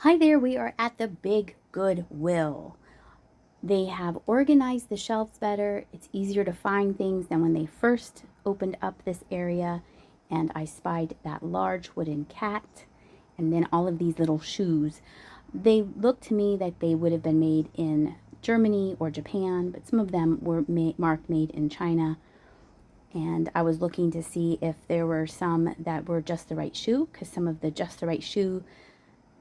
Hi there, we are at the Big Goodwill. They have organized the shelves better. It's easier to find things than when they first opened up this area. And I spied that large wooden cat and then all of these little shoes. They look to me that they would have been made in Germany or Japan, but some of them were marked made in China. And I was looking to see if there were some that were just the right shoe, because some of the just the right shoe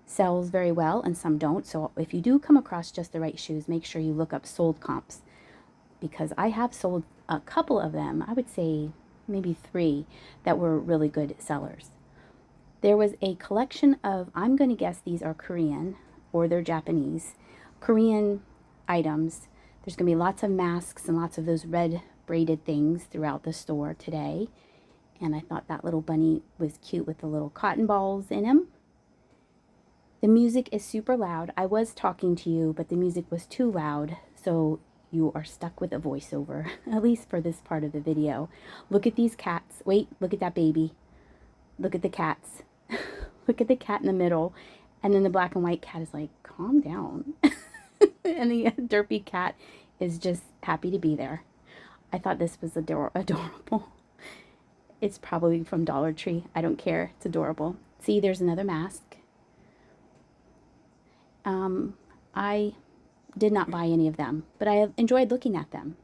sells very well and some don't. So if you do come across just the right shoes, make sure you look up sold comps, because I have sold a couple of them. I would say maybe 3 that were really good sellers. There was a collection of, I'm going to guess these are Korean or they're Japanese, Korean items. There's going to be lots of masks and lots of those red braided things throughout the store today. And I thought that little bunny was cute with the little cotton balls in him. The music is super loud. I was talking to you, but the music was too loud, so you are stuck with a voiceover, at least for this part of the video. Look at these cats. Wait, look at that baby. Look at the cats. Look at the cat in the middle. And then the black and white cat is like, calm down. And the derpy cat is just happy to be there. I thought this was adorable. It's probably from Dollar Tree. I don't care. It's adorable. See, there's another mask. I did not buy any of them, but I enjoyed looking at them.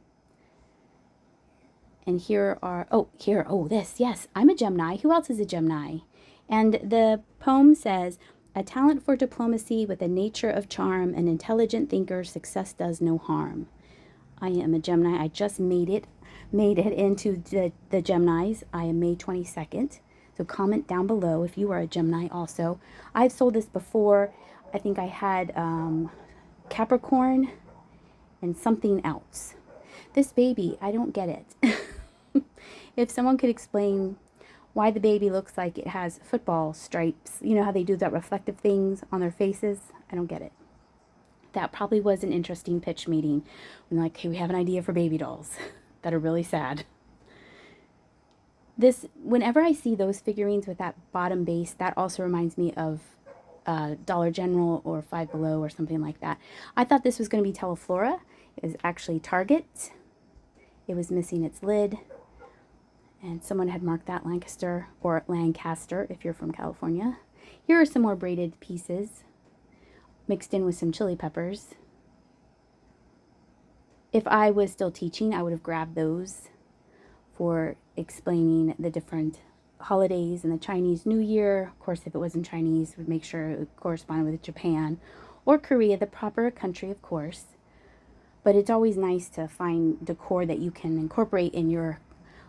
And here are, this, yes, I'm a Gemini. Who else is a Gemini? And the poem says, a talent for diplomacy with a nature of charm, an intelligent thinker, success does no harm. I am a Gemini. I just made it into the Geminis. I am May 22nd. So comment down below if you are a Gemini also. I've sold this before. I think I had Capricorn and something else. This baby, I don't get it. If someone could explain why the baby looks like it has football stripes, you know how they do that reflective things on their faces? I don't get it. That probably was an interesting pitch meeting. When like, hey, we have an idea for baby dolls that are really sad. Whenever I see those figurines with that bottom base, that also reminds me of Dollar General or Five Below or something like that. I thought this was going to be Teleflora. It was actually Target. It was missing its lid. And someone had marked that Lancaster or Lancaster if you're from California. Here are some more braided pieces mixed in with some chili peppers. If I was still teaching, I would have grabbed those for explaining the different holidays and the Chinese New Year. Of course, if it wasn't Chinese, would make sure it corresponded with Japan or Korea, the proper country, of course. But it's always nice to find decor that you can incorporate in your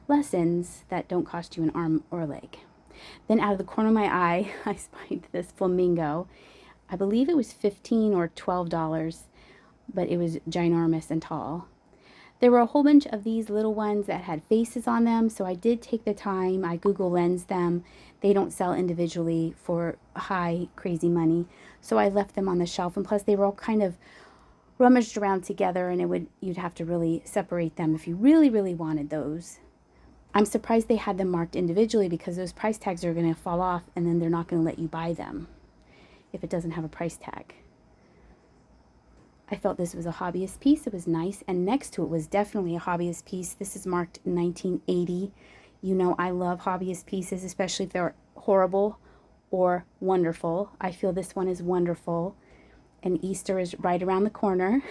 lessons that don't cost you an arm or a leg. Then out of the corner of my eye, I spied this flamingo. I believe it was $15 or $12, but it was ginormous and tall. There were a whole bunch of these little ones that had faces on them, so I did take the time. I Google Lens them. They don't sell individually for high, crazy money, so I left them on the shelf. And plus, they were all kind of rummaged around together, and you'd have to really separate them if you really, really wanted those. I'm surprised they had them marked individually, because those price tags are going to fall off, and then they're not going to let you buy them if it doesn't have a price tag. I felt this was a hobbyist piece. It was nice. And next to it was definitely a hobbyist piece. This is marked 1980. You know I love hobbyist pieces, especially if they're horrible or wonderful. I feel this one is wonderful. And Easter is right around the corner.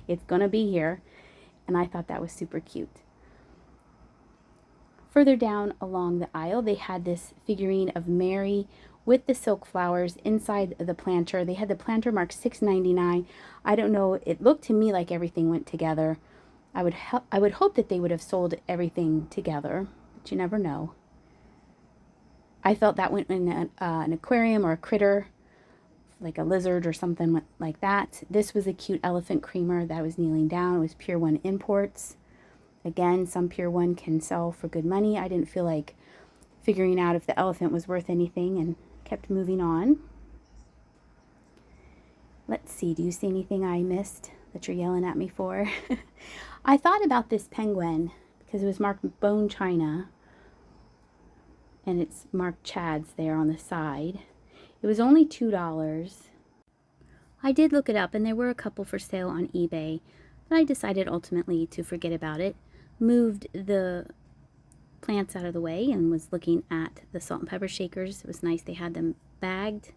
It's going to be here. And I thought that was super cute. Further down along the aisle, they had this figurine of Mary with the silk flowers inside the planter. They had the planter marked $6.99. I don't know. It looked to me like everything went together. I would hope that they would have sold everything together, but you never know. I felt that went in an aquarium or a critter, like a lizard or something like that. This was a cute elephant creamer that was kneeling down. It was Pier 1 imports. Again, some Pier 1 can sell for good money. I didn't feel like figuring out if the elephant was worth anything and kept moving on. Let's see, do you see anything I missed that you're yelling at me for? I thought about this penguin because it was marked bone china and it's marked Chad's there on the side. It was only $2. I did look it up and there were a couple for sale on eBay, but I decided ultimately to forget about it. Moved the plants out of the way and was looking at the salt and pepper shakers. It was nice they had them bagged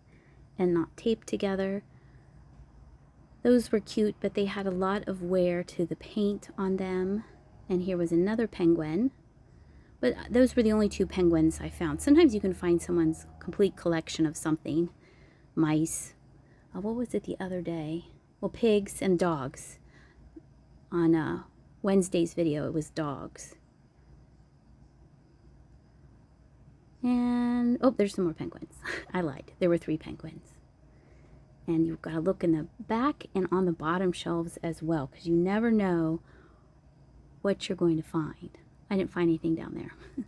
and not taped together. Those were cute, but they had a lot of wear to the paint on them. And here was another penguin. But those were the only two penguins I found. Sometimes you can find someone's complete collection of something. Mice. What was it the other day? Well, pigs and dogs. On Wednesday's video, it was dogs. And, oh, there's some more penguins. I lied. There were 3 penguins. And you've got to look in the back and on the bottom shelves as well, because you never know what you're going to find. I didn't find anything down there.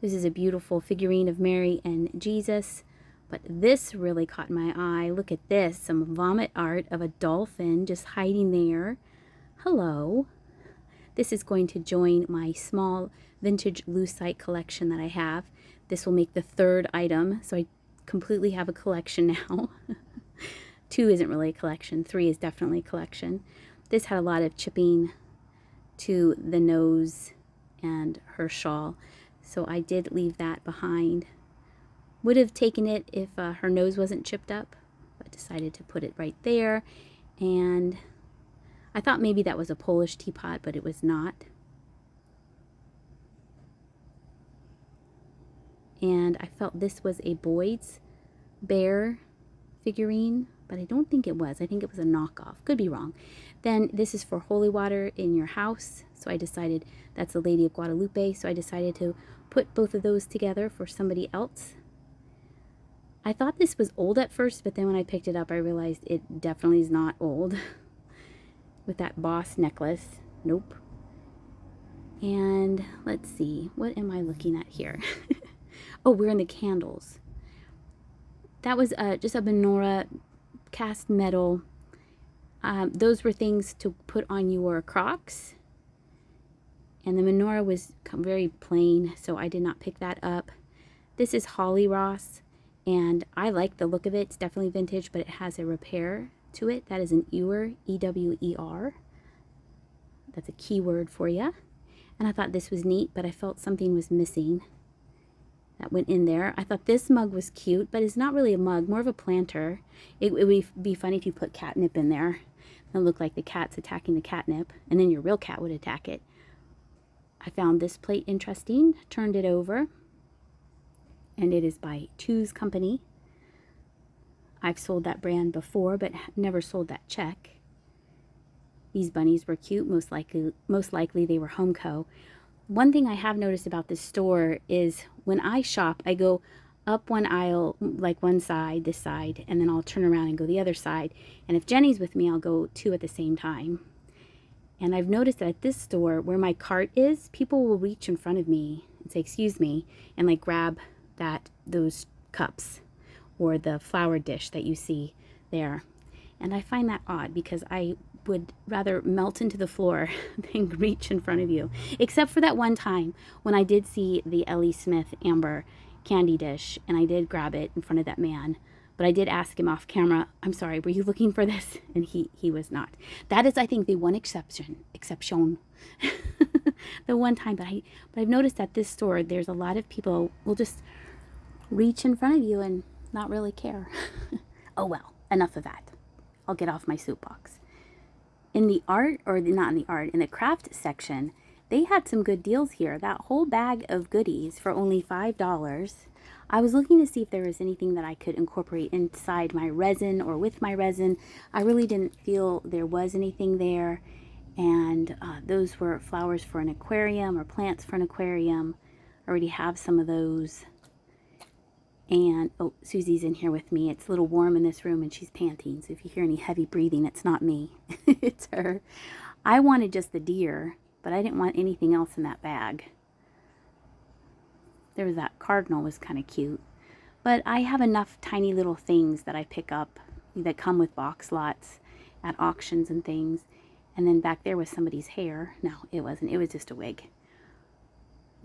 This is a beautiful figurine of Mary and Jesus, but this really caught my eye. Look at this, some vomit art of a dolphin just hiding there. Hello. This is going to join my small vintage lucite collection that I have. This will make the 3rd item, so I completely have a collection now. 2 isn't really a collection. 3 is definitely a collection. This had a lot of chipping to the nose and her shawl, so I did leave that behind. Would have taken it if her nose wasn't chipped up, but decided to put it right there. And I thought maybe that was a Polish teapot, but it was not. And I felt this was a Boyd's bear figurine, but I don't think it was. I think it was a knockoff. Could be wrong. Then this is for holy water in your house. So I decided that's the Lady of Guadalupe. So I decided to put both of those together for somebody else. I thought this was old at first, but then when I picked it up, I realized it definitely is not old. With that boss necklace. Nope. And let's see. What am I looking at here? Oh, we're in the candles. That was just a menorah, cast metal. Those were things to put on your Crocs. And the menorah was very plain, so I did not pick that up. This is Holly Ross, and I like the look of it. It's definitely vintage, but it has a repair to it. That is an ewer, E-W-E-R. That's a keyword for you. And I thought this was neat, but I felt something was missing. That went in there. I thought this mug was cute, but it's not really a mug, more of a planter. It would be funny if you put catnip in there. It'll look like the cat's attacking the catnip, and then your real cat would attack it. I found this plate interesting, turned it over, and it is by Two's Company. I've sold that brand before, but never sold that check. These bunnies were cute. Most likely they were Homeco. One thing I have noticed about this store is when I shop, I go up one aisle, like one side, this side, and then I'll turn around and go the other side. And if Jenny's with me, I'll go 2 at the same time. And I've noticed that at this store, where my cart is, people will reach in front of me and say, excuse me, and like grab those cups or the flower dish that you see there. And I find that odd because I would rather melt into the floor than reach in front of you. Except for that one time when I did see the Ellie Smith Amber candy dish and I did grab it in front of that man. But I did ask him off camera, I'm sorry, were you looking for this? And he was not. That is, I think, the one exception. The one time. But I've noticed at this store, there's a lot of people will just reach in front of you and not really care. Oh well, enough of that. I'll get off my soapbox. In the art, or not in the art, in the craft section, they had some good deals here. That whole bag of goodies for only $5. I was looking to see if there was anything that I could incorporate inside my resin or with my resin. I really didn't feel there was anything there. And those were flowers for an aquarium or plants for an aquarium. I already have some of those. And, oh, Susie's in here with me. It's a little warm in this room and she's panting. So if you hear any heavy breathing, it's not me. It's her. I wanted just the deer, but I didn't want anything else in that bag. There was that cardinal was kind of cute. But I have enough tiny little things that I pick up that come with box lots at auctions and things. And then back there was somebody's hair. No, it wasn't. It was just a wig.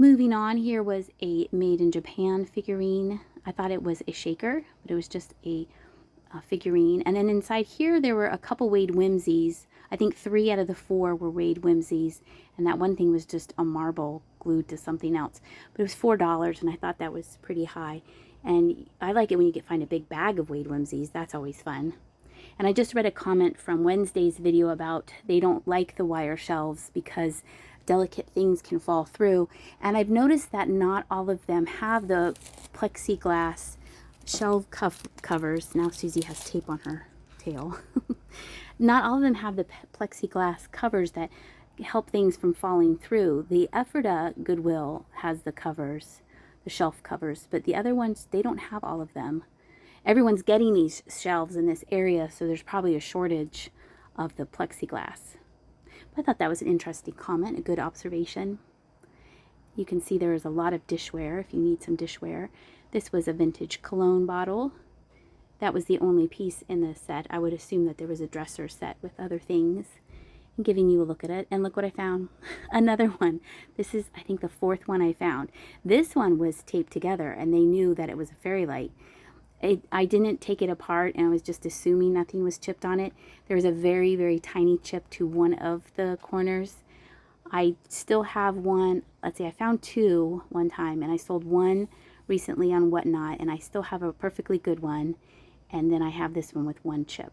Moving on, here was a made in Japan figurine. I thought it was a shaker, but it was just a figurine. And then inside here, there were a couple Wade Whimsies. I think 3 out of the 4 were Wade Whimsies, and that one thing was just a marble glued to something else. But it was $4, and I thought that was pretty high. And I like it when you can find a big bag of Wade Whimsies. That's always fun. And I just read a comment from Wednesday's video about they don't like the wire shelves because delicate things can fall through. And I've noticed that not all of them have the plexiglass shelf covers. Now Susie has tape on her tail. Not all of them have the plexiglass covers that help things from falling through. The Ephrata Goodwill has the covers, the shelf covers, but the other ones, they don't have all of them. Everyone's getting these shelves in this area, so there's probably a shortage of the plexiglass. But I thought that was an interesting comment, a good observation. You can see there is a lot of dishware if you need some dishware. This was a vintage cologne bottle. That was the only piece in the set. I would assume that there was a dresser set with other things. I'm giving you a look at it, and look what I found. Another one. This is, I think, the 4th one I found. This one was taped together, and they knew that it was a fairy light. I didn't take it apart, and I was just assuming nothing was chipped on it. There was a very, very tiny chip to one of the corners. I still have one. Let's see, I found 2 one time, and I sold one recently on Whatnot, and I still have a perfectly good one. And then I have this one with 1 chip.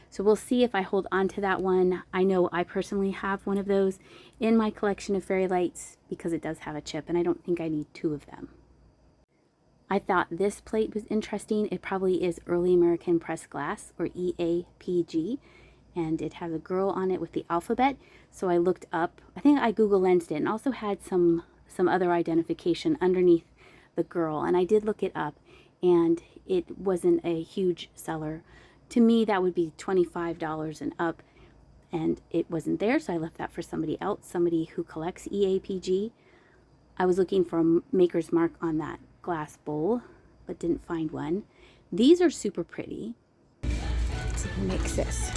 So we'll see if I hold on to that one. I know I personally have one of those in my collection of fairy lights because it does have a chip, and I don't think I need 2 of them. I thought this plate was interesting. It probably is Early American Pressed Glass, or EAPG, and it has a girl on it with the alphabet. So I looked up, I think I Google lensed it, and also had some other identification underneath the girl, and I did look it up, and it wasn't a huge seller. To me, that would be $25 and up, and it wasn't there, so I left that for somebody else, somebody who collects EAPG. I was looking for a maker's mark on that glass bowl, but didn't find one. These are super pretty. So who makes this?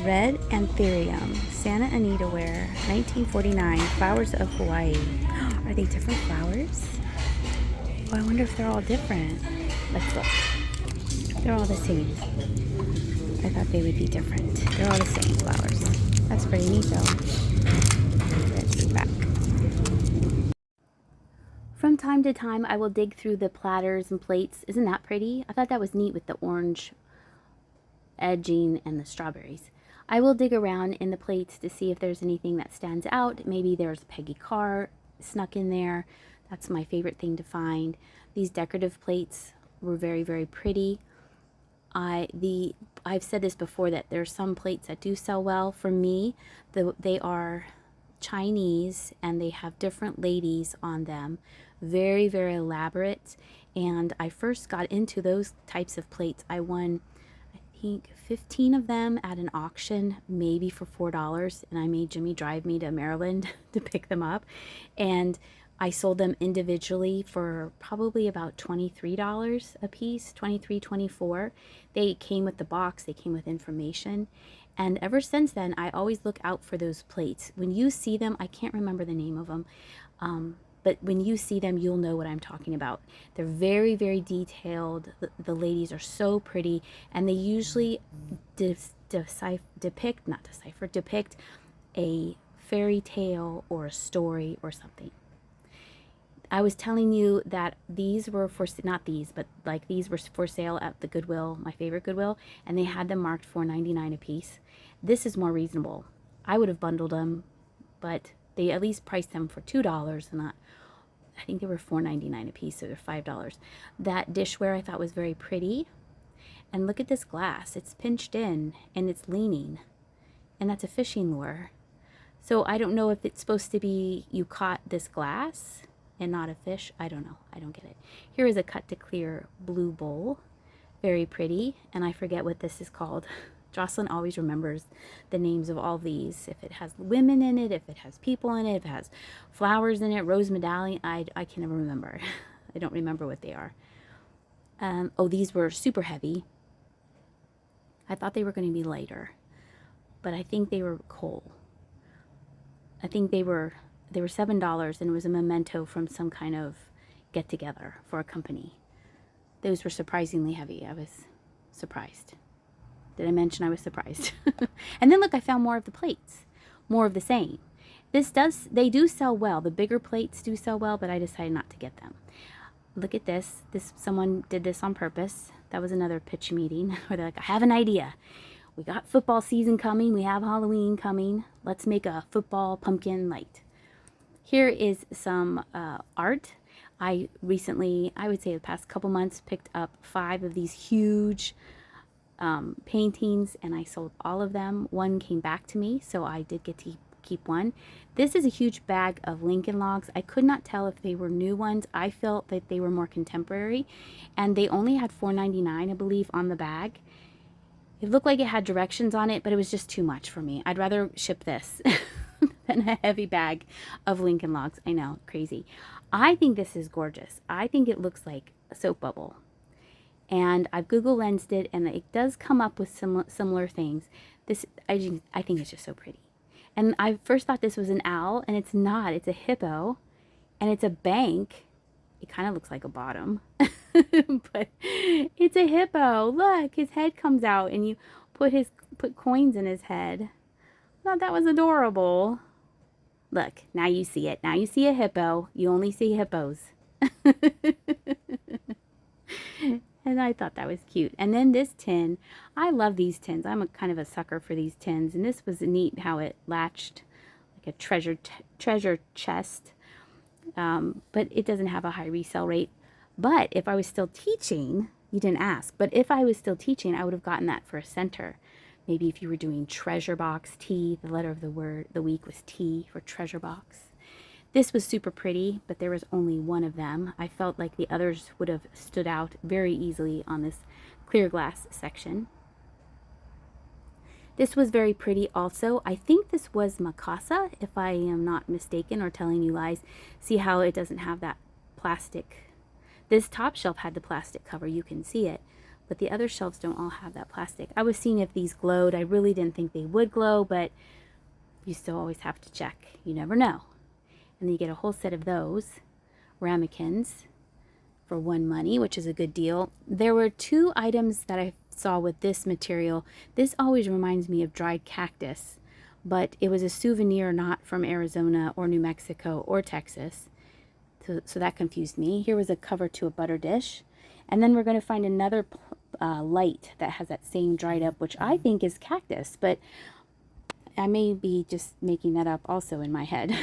Red Anthurium, Santa Anita ware, 1949, Flowers of Hawaii. Are they different flowers? Oh, I wonder if they're all different. Let's look. They're all the same. I thought they would be different. They're all the same flowers. That's pretty neat though. Let's go back. From time to time, I will dig through the platters and plates. Isn't that pretty? I thought that was neat with the orange edging and the strawberries. I will dig around in the plates to see if there's anything that stands out. Maybe there's Peggy Carr snuck in there. That's my favorite thing to find. These decorative plates were very, very pretty. I've said this before that there's some plates that do sell well. For me, they are Chinese and they have different ladies on them. Very, very elaborate. And I first got into those types of plates. I won, I think, 15 of them at an auction, maybe for $4. And I made Jimmy drive me to Maryland to pick them up. And I sold them individually for probably about $23 a piece, $23, $24. They came with the box, they came with information. And ever since then, I always look out for those plates. When you see them, I can't remember the name of them, but when you see them, you'll know what I'm talking about. They're very, very detailed. The ladies are so pretty, and they usually depict a fairy tale or a story or something. I was telling you that these were for, not these, but like these were for sale at the Goodwill, my favorite Goodwill, and they had them marked $4.99 a piece. This is more reasonable. I would have bundled them, but they at least priced them for $2, and I think they were $4.99 a piece, so they're $5. That dishware I thought was very pretty. And look at this glass. It's pinched in, and it's leaning, and that's a fishing lure. So I don't know if it's supposed to be you caught this glass and not a fish. I don't know. I don't get it. Here is a cut to clear blue bowl. Very pretty. And I forget what this is called. Jocelyn always remembers the names of all these. If it has women in it, if it has people in it, if it has flowers in it, rose medallion. I can never remember. I don't remember what they are. Oh, these were super heavy. I thought they were going to be lighter, but I think they were coal. I think they were they were $7, and it was a memento from some kind of get together for a company. Those were surprisingly heavy. I was surprised. Did I mention I was surprised? And then look, I found more of the plates, more of the same. They do sell well. The bigger plates do sell well, but I decided not to get them. Look at this. Someone did this on purpose. That was another pitch meeting where they're like, I have an idea. We got football season coming. We have Halloween coming. Let's make a football pumpkin light. Here is some art. I recently, I would say the past couple months, picked up 5 of these huge paintings, and I sold all of them. One came back to me, so I did get to keep one. This is a huge bag of Lincoln logs. I could not tell if they were new ones. I felt that they were more contemporary, and they only had $4.99, I believe, on the bag. It looked like it had directions on it, but it was just too much for me. I'd rather ship this than a heavy bag of Lincoln logs. I know, crazy. I think this is gorgeous. I think it looks like a soap bubble. And I've Google lensed it, and it does come up with similar things. I think it's just so pretty. And I first thought this was an owl, and it's not. It's a hippo, and it's a bank. It kind of looks like a bottom, but it's a hippo. Look, his head comes out, and you put coins in his head. I thought that was adorable. Look, now you see it. Now you see a hippo. You only see hippos. And I thought that was cute. And then this tin, I love these tins. I'm a kind of a sucker for these tins. And this was neat how it latched like a treasure chest. But it doesn't have a high resale rate. But if I was still teaching, you didn't ask, but if I was still teaching, I would have gotten that for a center. Maybe if you were doing treasure box, T, the letter of the week was T for treasure box. This was super pretty, but there was only one of them. I felt like the others would have stood out very easily on this clear glass section. This was very pretty also. I think this was Mikasa, if I am not mistaken or telling you lies. See how it doesn't have that plastic. This top shelf had the plastic cover, you can see it, but the other shelves don't all have that plastic. I was seeing if these glowed. I really didn't think they would glow, but you still always have to check. You never know. And then you get a whole set of those ramekins for $1, which is a good deal. There were 2 items that I saw with this material. This always reminds me of dried cactus, but it was a souvenir not from Arizona or New Mexico or Texas. So that confused me. Here was a cover to a butter dish. And then we're going to find another light that has that same dried up, which I think is cactus, but I may be just making that up also in my head.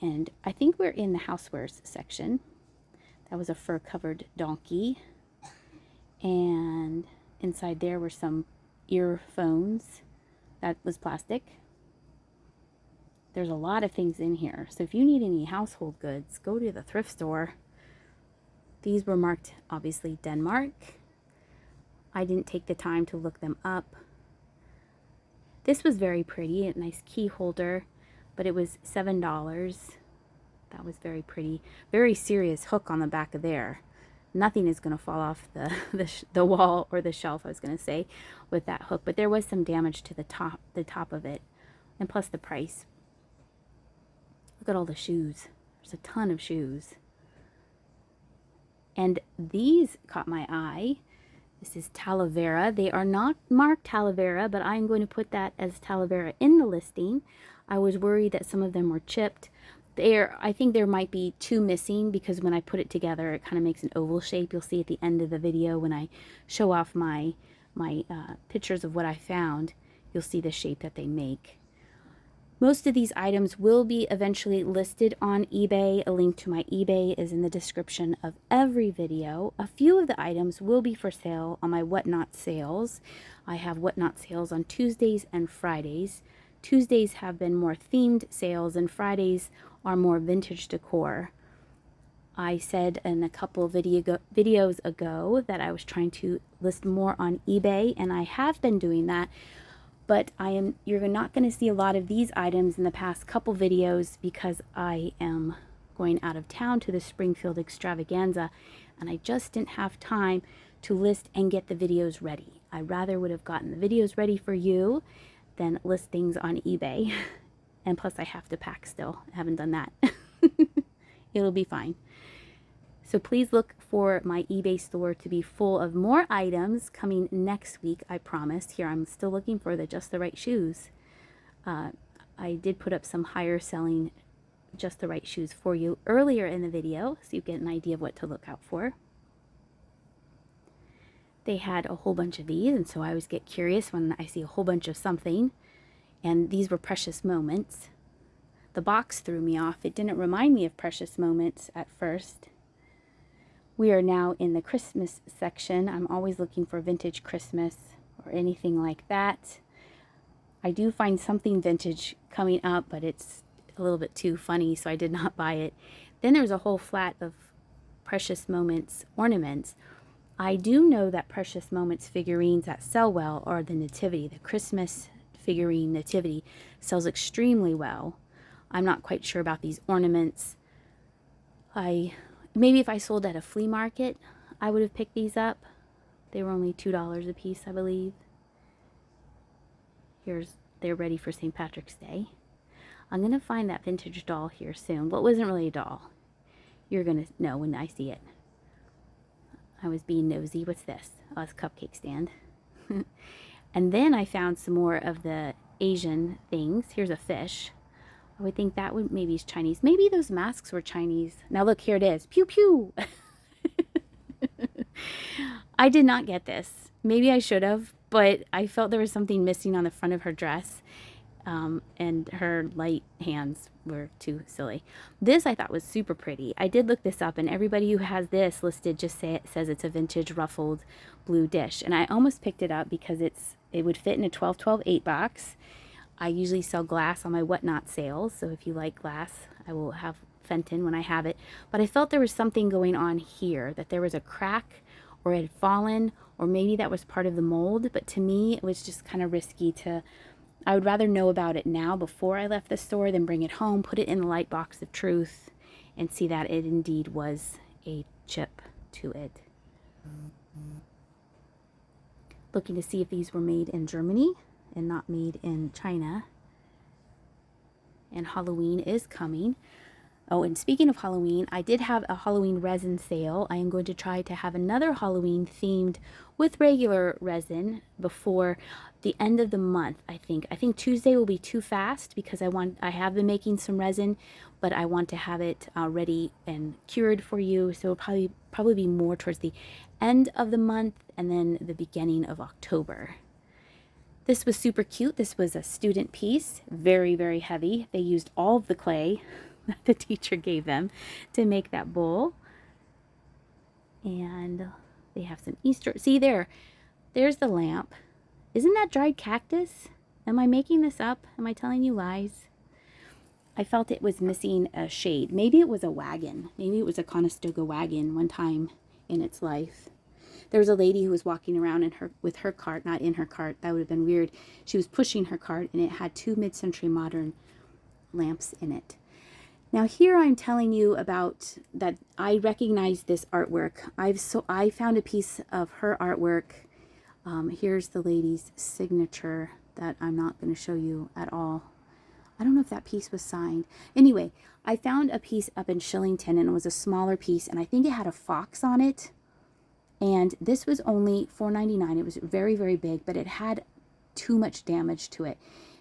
And I think we're in the housewares section. That was a fur-covered donkey. And inside there were some earphones. That was plastic. There's a lot of things in here. So if you need any household goods, go to the thrift store. These were marked, obviously, Denmark. I didn't take the time to look them up. This was very pretty, a nice key holder, but it was $7. That was very pretty. Very serious hook on the back of there. Nothing is going to fall off the wall or the shelf, I was going to say, with that hook. But there was some damage to the top of it, and plus the price. Look at all the shoes. There's a ton of shoes. And these caught my eye. This is Talavera. They are not marked Talavera, but I'm going to put that as Talavera in the listing. I was worried that some of them were chipped. I think there might be 2 missing because when I put it together, it kind of makes an oval shape. You'll see at the end of the video when I show off my pictures of what I found, you'll see the shape that they make. Most of these items will be eventually listed on eBay. A link to my eBay is in the description of every video. A few of the items will be for sale on my Whatnot sales. I have Whatnot sales on Tuesdays and Fridays. Tuesdays have been more themed sales, and Fridays are more vintage decor. I said in a couple videos ago that I was trying to list more on eBay, and I have been doing that. But you're not going to see a lot of these items in the past couple videos because I am going out of town to the Springfield extravaganza, and I just didn't have time to list and get the videos ready. I rather would have gotten the videos ready for you than list things on eBay. And plus I have to pack still. I haven't done that. It'll be fine. So please look for my eBay store to be full of more items coming next week, I promise. Here, I'm still looking for the Just the Right shoes. I did put up some higher selling Just the Right shoes for you earlier in the video, so you get an idea of what to look out for. They had a whole bunch of these, and so I always get curious when I see a whole bunch of something. And these were Precious Moments. The box threw me off. It didn't remind me of Precious Moments at first. We are now in the Christmas section. I'm always looking for vintage Christmas or anything like that. I do find something vintage coming up, but it's a little bit too funny, so I did not buy it. Then there's a whole flat of Precious Moments ornaments. I do know that Precious Moments figurines that sell well are the Nativity. The Christmas figurine Nativity sells extremely well. I'm not quite sure about these ornaments. Maybe if I sold at a flea market, I would have picked these up. They were only $2 a piece, I believe. They're ready for St. Patrick's Day. I'm going to find that vintage doll here soon. Well, it wasn't really a doll. You're going to know when I see it. I was being nosy. What's this? Oh, it's a cupcake stand. And then I found some more of the Asian things. Here's a fish. I would think that would maybe is Chinese. Maybe those masks were Chinese. Now look, here it is. Pew pew. I did not get this. Maybe I should have, but I felt there was something missing on the front of her dress. And her light hands were too silly. This I thought was super pretty. I did look this up, and everybody who has this listed just says it's a vintage ruffled blue dish. And I almost picked it up because it would fit in a 12-12-8 box. I usually sell glass on my Whatnot sales, so if you like glass, I will have Fenton when I have it. But I felt there was something going on here, that there was a crack or it had fallen, or maybe that was part of the mold. But to me, it was just kind of risky to... I would rather know about it now before I left the store than bring it home, put it in the light box of truth, and see that it indeed was a chip to it. Looking to see if these were made in Germany and not made in China. And Halloween is coming. Oh, and speaking of Halloween, I did have a Halloween resin sale. I am going to try to have another Halloween themed with regular resin before the end of the month, I think. I think Tuesday will be too fast because I have been making some resin, but I want to have it ready and cured for you. So it'll probably be more towards the end of the month and then the beginning of October. This was super cute. This was a student piece, very, very heavy. They used all of the clay that the teacher gave them to make that bowl. And they have some Easter. See there's the lamp. Isn't that dried cactus? Am I making this up? Am I telling you lies? I felt it was missing a shade. Maybe it was a wagon. Maybe it was a Conestoga wagon one time in its life. There was a lady who was walking around with her cart, not in her cart. That would have been weird. She was pushing her cart, and it had 2 mid-century modern lamps in it. Now here I'm telling you about that I recognize this artwork. I found a piece of her artwork. Here's the lady's signature that I'm not going to show you at all. I don't know if that piece was signed. Anyway, I found a piece up in Shillington, and it was a smaller piece, and I think it had a fox on it. And this was only $4.99. It was very, very big, but it had too much damage to it.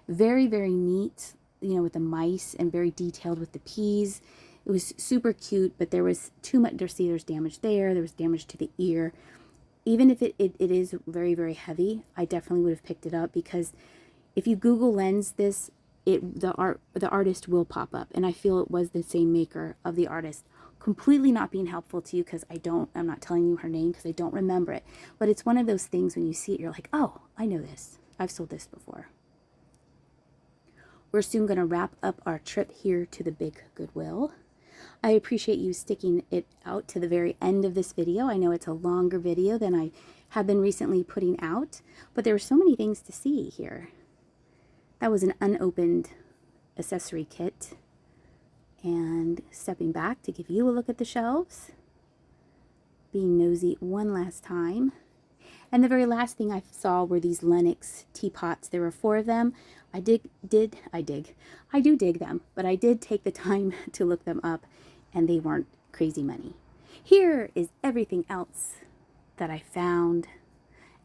Very, very neat, you know, with the mice, and very detailed with the peas. It was super cute, but there was too much. There's damage there. There was damage to the ear. Even if it is very, very heavy, I definitely would have picked it up, because if you Google Lens this, the artist will pop up, and I feel it was the same maker of the artist. Completely not being helpful to you because I'm not telling you her name because I don't remember it. But it's one of those things when you see it, you're like, oh, I know this. I've sold this before. We're soon going to wrap up our trip here to the Big Goodwill. I appreciate you sticking it out to the very end of this video. I know it's a longer video than I have been recently putting out, but there were so many things to see here. That was an unopened accessory kit. And stepping back to give you a look at the shelves, being nosy one last time. And the very last thing I saw were these Lennox teapots. There were 4 of them. I do dig them, but I did take the time to look them up, and they weren't crazy money. Here is everything else that I found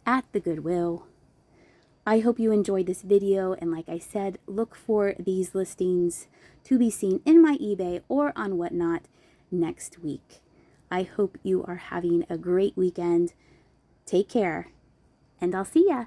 at the Goodwill. I hope you enjoyed this video, and like I said, look for these listings to be seen in my eBay or on Whatnot next week. I hope you are having a great weekend. Take care, and I'll see ya.